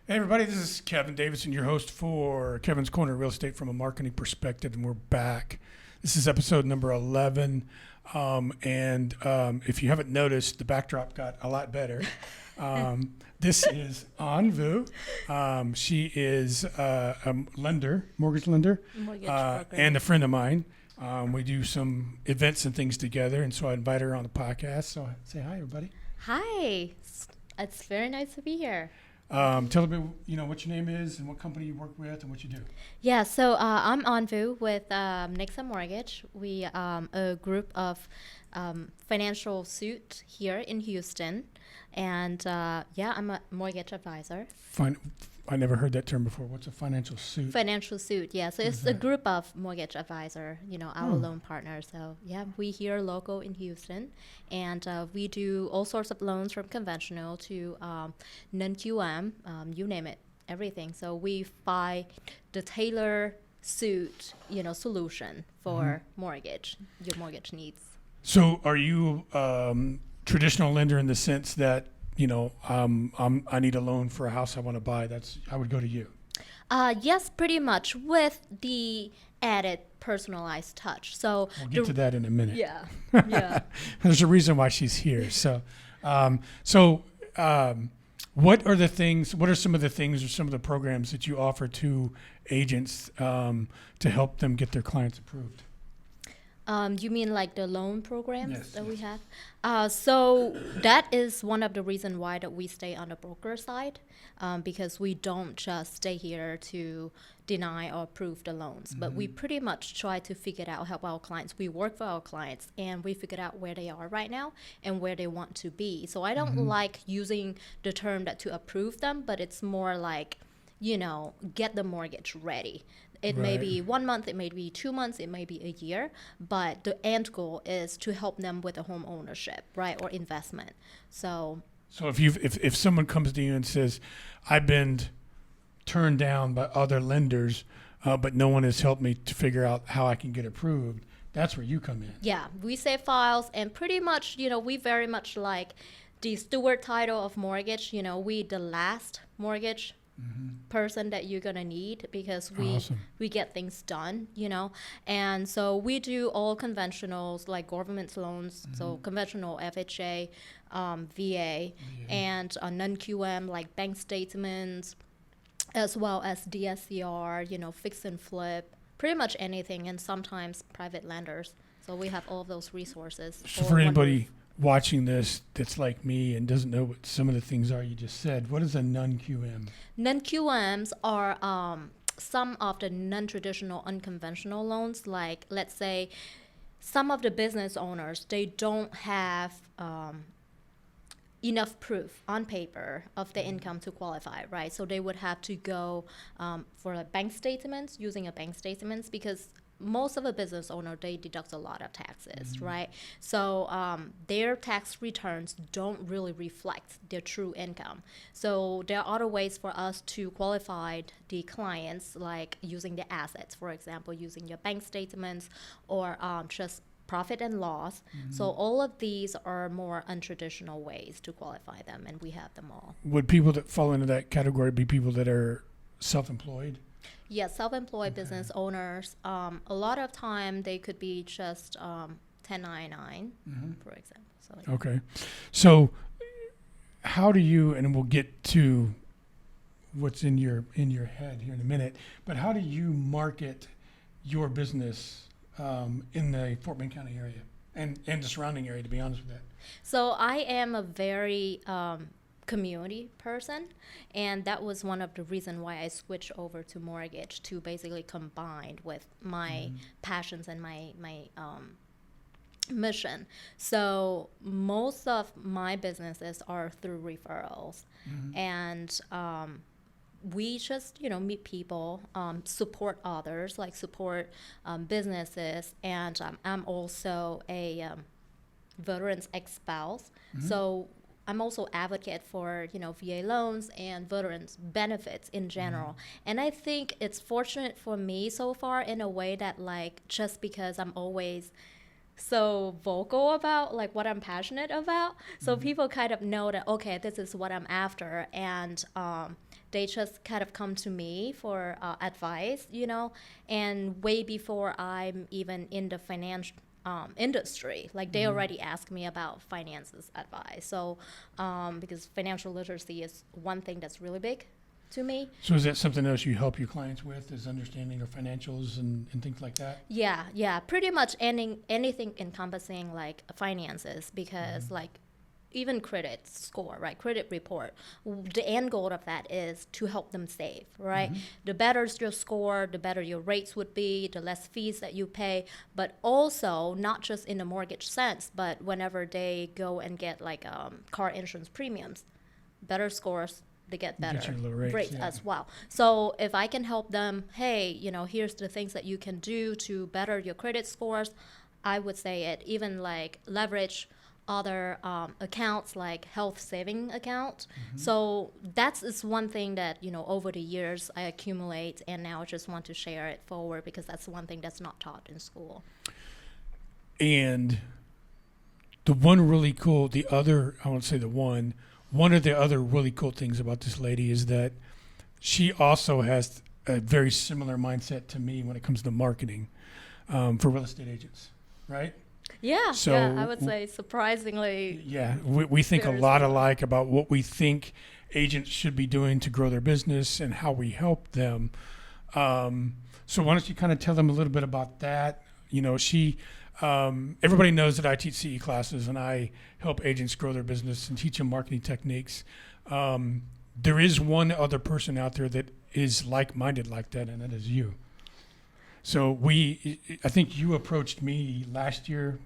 Hey everybody, this is Kevin Davidson, your host for Kevin's Korner Real Estate from a marketing perspective, and we're back. This is episode number 11, if you haven't noticed, the backdrop got a lot better. This is Anh Vu. She is a lender, mortgage lender, and a friend of mine. We do some events and things together, and so I invite her on the podcast. So say hi, everybody. Hi, it's very nice to be here. Tell a bit, what your name is and what company you work with and what you do. Yeah, so I'm Anh Vu with Nexa Mortgage. We a group of financial suit here in Houston, and I'm a mortgage advisor. I never heard that term before. What's a financial suit? Financial suit, yeah. So it's a group of mortgage advisor, our loan partners. So yeah, we here local in Houston, and we do all sorts of loans from conventional to non-QM, you name it, everything. So we find the tailor suit, solution for your mortgage needs. So are you traditional lender in the sense that I need a loan for a house I want to buy? I would go to you. Yes, pretty much, with the added personalized touch. So we'll get to that in a minute. Yeah. There's a reason why she's here. So, what are some of the things or some of the programs that you offer to agents to help them get their clients approved? You mean like the loan programs we Yes. have? So that is one of the reasons why that we stay on the broker side, because we don't just stay here to deny or approve the loans, but we pretty much try to help our clients. We work for our clients, and we figure out where they are right now and where they want to be. So I don't like using the term that to approve them, but it's more like, get the mortgage ready. It may be 1 month, it may be 2 months, it may be a year, but the end goal is to help them with a home ownership, right, or investment. So if someone comes to you and says, I've been turned down by other lenders, but no one has helped me to figure out how I can get approved, that's where you come in. Yeah, we save files, and pretty much, we very much like the steward title of mortgage. We the last mortgage person that you're gonna need, because we get things done, and so we do all conventionals like government loans, so conventional FHA, VA, and non-QM like bank statements, as well as DSCR, fix and flip, pretty much anything, and sometimes private lenders. So we have all of those resources. So for anybody watching this that's like me and doesn't know what some of the things are you just said, what is a non-QM? Non-QMs are some of the non-traditional, unconventional loans. Like, let's say some of the business owners, they don't have enough proof on paper of the income to qualify, right? So they would have to go for a bank statements, using a bank statements, because most of a business owner, they deduct a lot of taxes, right? So their tax returns don't really reflect their true income. So there are other ways for us to qualify the clients, like using the assets, for example, using your bank statements, or just profit and loss. So all of these are more untraditional ways to qualify them, and we have them all. Would people that fall into that category be people that are self-employed? Yes, self-employed business owners. A lot of time they could be just 1099, for example. So, Okay. So how do you, and we'll get to what's in your head here in a minute, but how do you market your business in the Fort Bend County area and the surrounding area, to be honest with that? So I am a very community person, and that was one of the reasons why I switched over to mortgage, to basically combine with my passions and my mission. So most of my businesses are through referrals, and we just meet people, support others, like support businesses, and I'm also a veterans ex-spouse, so I'm also advocate for VA loans and veterans benefits in general. And I think it's fortunate for me so far, in a way that, like, just because I'm always so vocal about like what I'm passionate about, so people kind of know that, okay, this is what I'm after, and they just kind of come to me for advice, and way before I'm even in the financial industry, like they already ask me about finances advice. So because financial literacy is one thing that's really big to me. So is that something else you help your clients with, is understanding of financials and things like that? Yeah, pretty much anything encompassing like finances, because like even credit score, right? Credit report. The end goal of that is to help them save, right? The better your score, the better your rates would be, the less fees that you pay, but also not just in the mortgage sense, but whenever they go and get like car insurance premiums, better scores, they get better Get your low rates, as well. So if I can help them, hey, here's the things that you can do to better your credit scores, I would say it. Even like leverage other accounts like health saving account. So is one thing that over the years I accumulate, and now I just want to share it forward because that's one thing that's not taught in school. And the one really cool, one of the other really cool things about this lady is that she also has a very similar mindset to me when it comes to marketing for real estate agents, right? Yeah, So I would say surprisingly. Yeah, we think a lot alike about what we think agents should be doing to grow their business and how we help them. So why don't you kind of tell them a little bit about that? Everybody knows that I teach CE classes and I help agents grow their business and teach them marketing techniques. There is one other person out there that is like-minded like that, and that is you. So I think you approached me last year,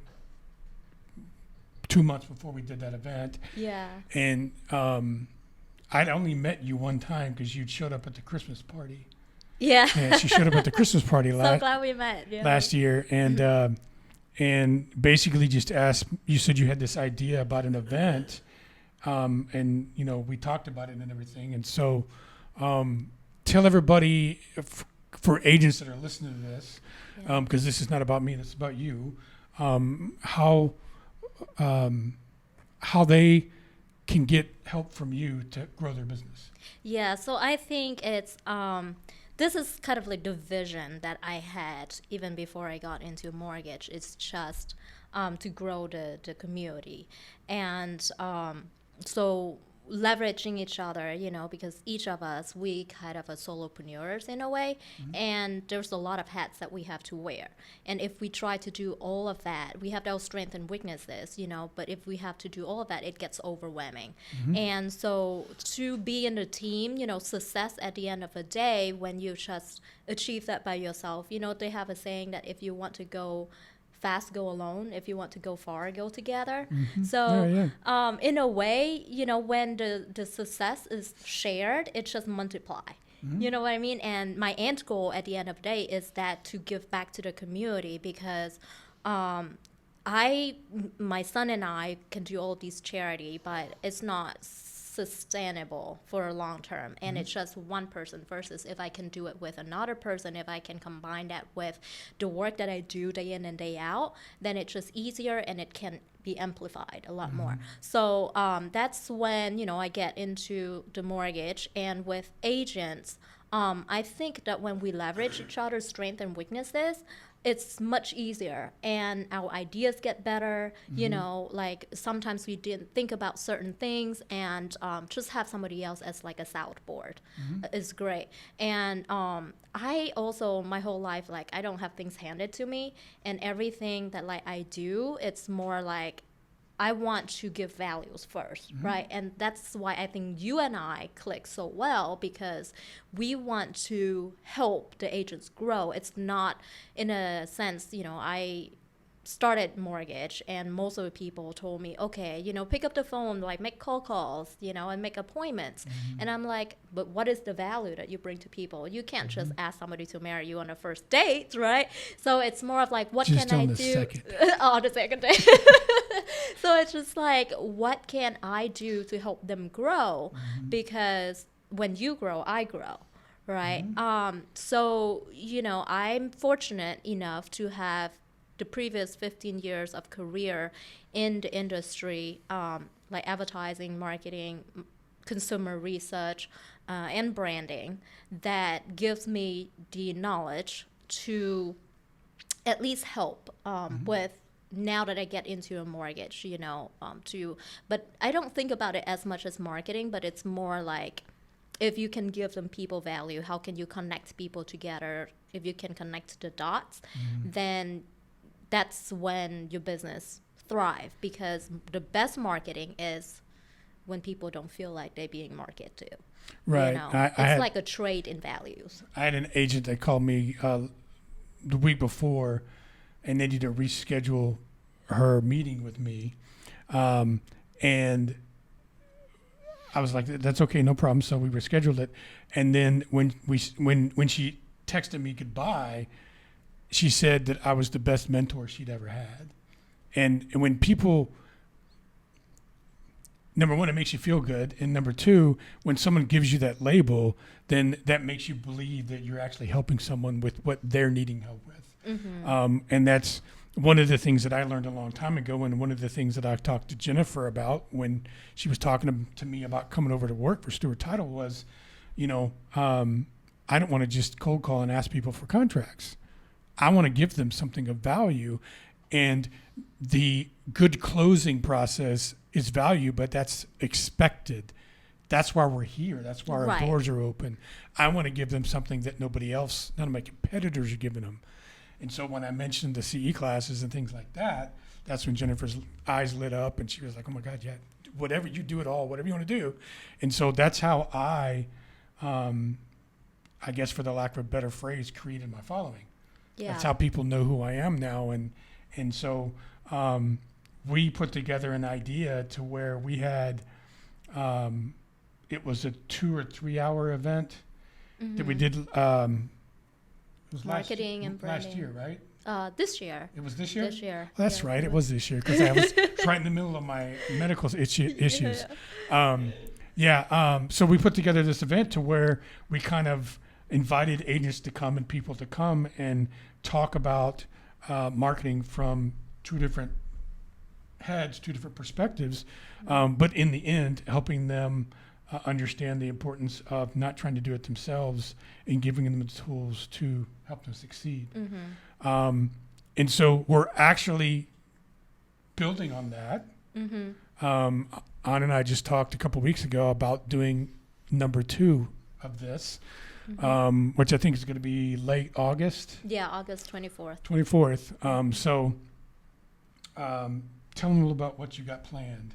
2 months before we did that event. Yeah. And I'd only met you one time because you'd showed up at the Christmas party. Yeah. Yeah, she showed up at the Christmas party So glad we met. Yeah. last year. And basically just asked, you said you had this idea about an event. And, we talked about it and everything. And so tell everybody, for agents that are listening to this, because this is not about me, this is about you, how they can get help from you to grow their business. Yeah, so I think it's this is kind of like the vision that I had even before I got into mortgage. It's just to grow the community, and so leveraging each other, because each of us, we kind of are solopreneurs in a way, and there's a lot of hats that we have to wear. And if we try to do all of that, we have our strengths and weaknesses, but if we have to do all of that, it gets overwhelming. And so to be in a team, success at the end of the day, when you just achieve that by yourself, they have a saying that if you want to go fast, go alone. If you want to go far, go together. So in a way, when the success is shared, it just multiply. You know what I mean? And my end goal at the end of the day is that to give back to the community, because my son and I can do all these charity, but it's not sustainable for a long term, and it's just one person, versus if I can do it with another person, if I can combine that with the work that I do day in and day out, then it's just easier and it can be amplified a lot more. So that's when I get into the mortgage. And with agents, I think that when we leverage each other's strengths and weaknesses, it's much easier, and our ideas get better. Like sometimes we didn't think about certain things, and just have somebody else as like a soundboard is great. And I also, my whole life, like I don't have things handed to me, and everything that like I do, it's more like I want to give values first, right? And that's why I think you and I click so well, because we want to help the agents grow. It's not, in a sense, I started mortgage, and most of the people told me, okay, pick up the phone, like make cold calls, and make appointments. And I'm like, but what is the value that you bring to people? You can't just ask somebody to marry you on a first date, right? So it's more of like, what just can on I the do? Second. On the second date. So it's just like, what can I do to help them grow? Because when you grow, I grow. Right. So, I'm fortunate enough to have the previous 15 years of career in the industry, like advertising, marketing, consumer research and branding that gives me the knowledge to at least help with now that I get into a mortgage, but I don't think about it as much as marketing, but it's more like if you can give them people value, how can you connect people together? If you can connect the dots, then that's when your business thrive, because the best marketing is when people don't feel like they're being marketed to. Right. It's like a trade in values. I had an agent that called me the week before and needed to reschedule her meeting with me. And I was like, that's okay, no problem. So we rescheduled it. And then when she texted me goodbye, she said that I was the best mentor she'd ever had. And when people, number one, it makes you feel good. And number two, when someone gives you that label, then that makes you believe that you're actually helping someone with what they're needing help with. And that's one of the things that I learned a long time ago. And one of the things that I talked to Jennifer about when she was talking to me about coming over to work for Stewart Title was, I don't want to just cold call and ask people for contracts. I want to give them something of value. And the good closing process is value, but that's expected. That's why we're here. That's why our doors are open. I want to give them something that nobody else, none of my competitors are giving them. And so when I mentioned the CE classes and things like that, that's when Jennifer's eyes lit up and she was like, oh my God, yeah, whatever, you do it all, whatever you want to do. And so that's how I guess for the lack of a better phrase, created my following. Yeah. That's how people know who I am now. And so we put together an idea to where we had, it was a 2 or 3 hour event that we did. It was marketing and branding. Last year, right? This year. It was this year? This year. Well, that's right. It was this year because I was right in the middle of my medical issues. So we put together this event to where we kind of invited agents to come and people to come and talk about marketing from two different heads, two different perspectives, but in the end, helping them understand the importance of not trying to do it themselves and giving them the tools to help them succeed. And so we're actually building on that. Anna and I just talked a couple weeks ago about doing number 2 of this, which I think is going to be late August. Yeah, August 24th. 24th. So tell them a little about what you got planned.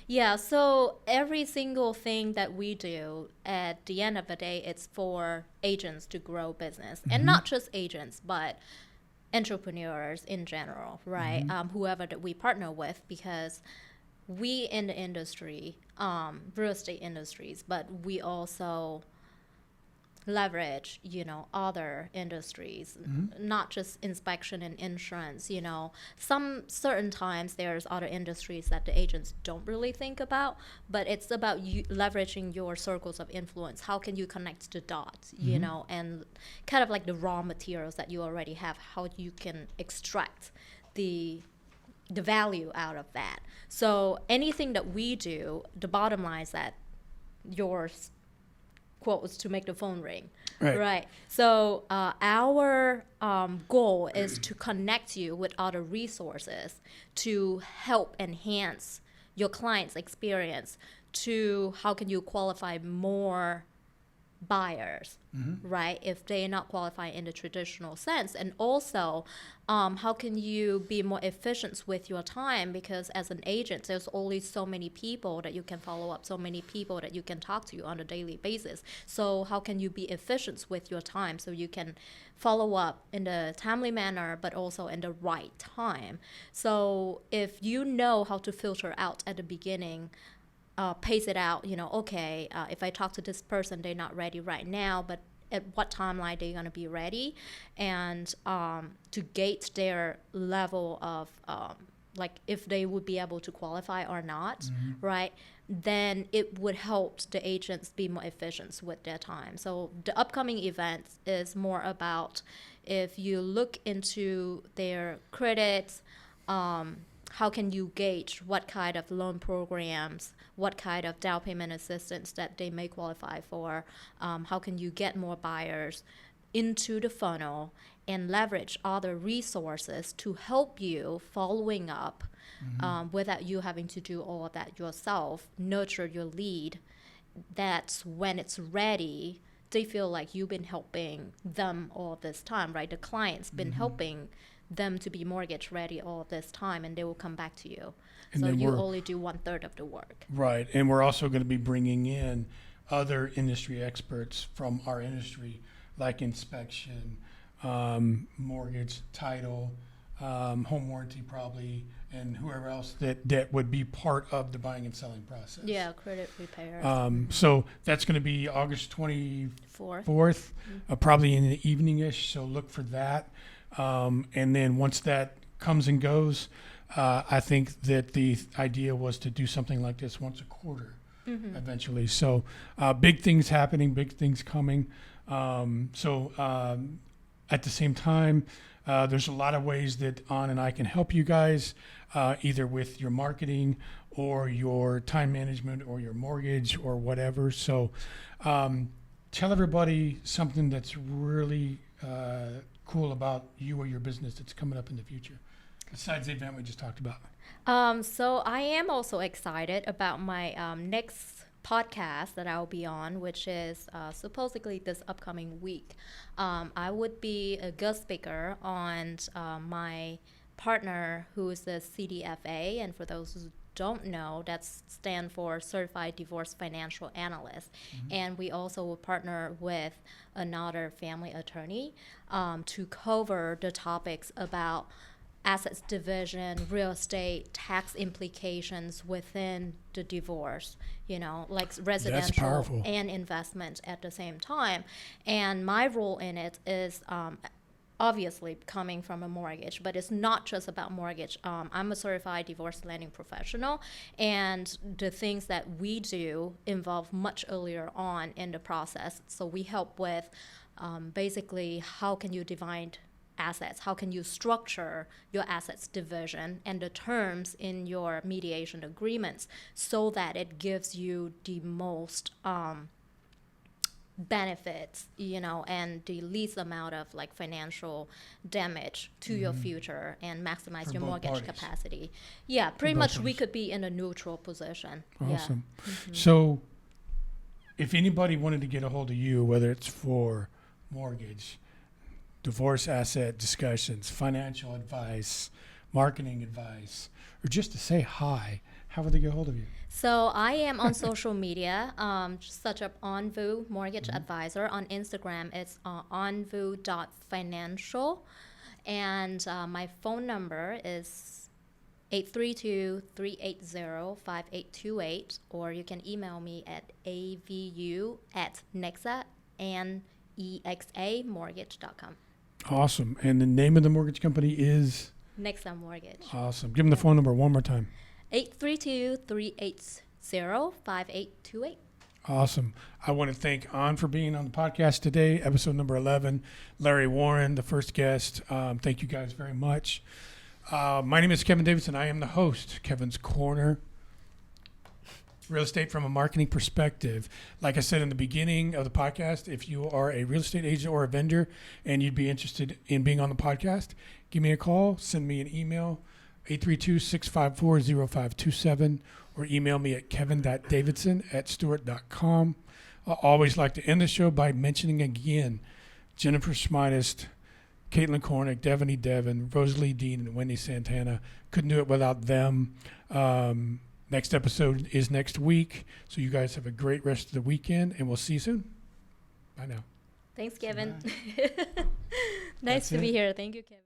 Yeah, so every single thing that we do, at the end of the day, it's for agents to grow business. And not just agents, but entrepreneurs in general, right? Whoever that we partner with, because we in the industry, real estate industries, but we also leverage, other industries, not just inspection and insurance, some certain times there's other industries that the agents don't really think about, but it's about you leveraging your circles of influence. How can you connect the dots, and kind of like the raw materials that you already have, how you can extract the value out of that. So anything that we do, the bottom line is that your quote was to make the phone ring. Right. So our goal is to connect you with other resources to help enhance your client's experience, to how can you qualify more buyers, right, if they're not qualified in the traditional sense. And also, how can you be more efficient with your time, because as an agent, there's only so many people that you can follow up, so many people that you can talk to on a daily basis. So how can you be efficient with your time so you can follow up in a timely manner, but also in the right time? So if you know how to filter out at the beginning, pace it out, if I talk to this person, they're not ready right now, but at what timeline they're going to be ready, and to gauge their level of if they would be able to qualify or not, right? Then it would help the agents be more efficient with their time. So the upcoming event is more about if you look into their credits, how can you gauge what kind of loan programs, what kind of down payment assistance that they may qualify for? How can you get more buyers into the funnel and leverage other resources to help you following up without you having to do all of that yourself, nurture your lead. That's when it's ready, they feel like you've been helping them all this time, right? The client's been helping them to be mortgage ready all this time, and they will come back to you. And so then you only do 1/3 of the work. Right. And we're also going to be bringing in other industry experts from our industry, like inspection, mortgage, title, home warranty probably, and whoever else that would be part of the buying and selling process. Yeah, credit repair. So that's going to be August 24th, probably in the evening-ish, so look for that. And then once that comes and goes, I think that the idea was to do something like this once a quarter eventually. So big things happening, big things coming. At the same time, there's a lot of ways that An and I can help you guys, either with your marketing or your time management or your mortgage or whatever. So tell everybody something that's really cool about you or your business that's coming up in the future, besides the event we just talked about. So I am also excited about my next podcast that I'll be on, which is supposedly this upcoming week. I would be a guest speaker on my partner, who is the CDFA, and for those who don't know, that stands for Certified Divorce Financial Analyst. And we also will partner with another family attorney to cover the topics about assets division, real estate, tax implications within the divorce, like residential and investment at the same time. And my role in it is obviously coming from a mortgage, but it's not just about mortgage. I'm a certified divorce lending professional, and the things that we do involve much earlier on in the process. So we help with basically how can you divide assets, how can you structure your assets division and the terms in your mediation agreements so that it gives you the most benefits, and the least amount of financial damage to your future, and maximize your mortgage capacity. Yeah, pretty much we could be in a neutral position. Awesome. So if anybody wanted to get a hold of you, whether it's for mortgage, divorce asset discussions, financial advice, marketing advice, or just to say hi, how would they get a hold of you? So I am on social media. Just search up Anh Vu Mortgage Advisor. On Instagram, it's anvu.financial. And my phone number is 832-380-5828. Or you can email me at avu@nexamortgage.com. Awesome. And the name of the mortgage company is? Nexa Mortgage. Awesome. Give them the phone number one more time. 832-380-5828. Awesome. I want to thank An for being on the podcast today, episode number 11. Larry Warren, the first guest. Thank you guys very much. My name is Kevin Davidson. I am the host, Kevin's Korner Real Estate from a Marketing Perspective. Like I said in the beginning of the podcast, if you are a real estate agent or a vendor and you'd be interested in being on the podcast, give me a call, send me an email, 832-654-0527, or email me at kevin.davidson@stewart.com. I always like to end the show by mentioning again Jennifer Schmidest, Caitlin Cornick, Devaney Devon, Rosalie Dean, and Wendy Santana. Couldn't do it without them. Next episode is next week. So you guys have a great rest of the weekend, and we'll see you soon. Bye now. Thanks, Kevin. Nice to be here. Thank you, Kevin.